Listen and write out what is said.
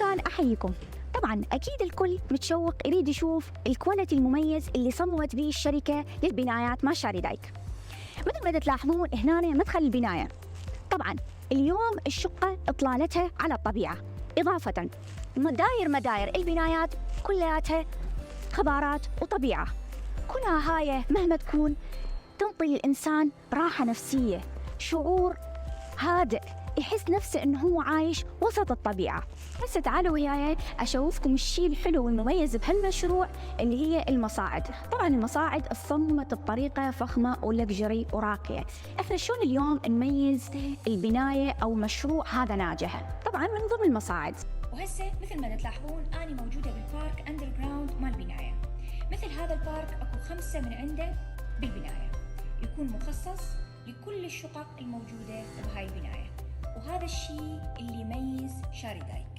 مكان أحييكم. طبعا أكيد الكل متشوق يريد يشوف الكواليتي المميز اللي صممت به الشركة للبنايات مع شاردايك. مثل ما تلاحظون هنا مدخل البناية. طبعا اليوم الشقة إطلالتها على الطبيعة، إضافة مداير البنايات كلها خضارات وطبيعة، كلها هاي مهما تكون تنطي للإنسان راحة نفسية، شعور هادئ، يحس نفسه إنه هو عايش وسط الطبيعة. هسه تعالوا وياي أشوفكم الشيء الحلو والمميز بهالمشروع اللي هي المصاعد. طبعا المصاعد اتصممت بطريقة فخمة ولكجري وراقية. احنا شلون اليوم نميز البناية أو مشروع هذا ناجح؟ طبعا من ضمن المصاعد. وهسه مثل ما تلاحظون أنا موجودة بالبارك أندر جراوند مال البناية. مثل هذا البارك أكو 5 من عنده بالبناية، يكون مخصص لكل الشقق الموجودة بهاي البناية، وهذا الشيء اللي يميز شاردايك.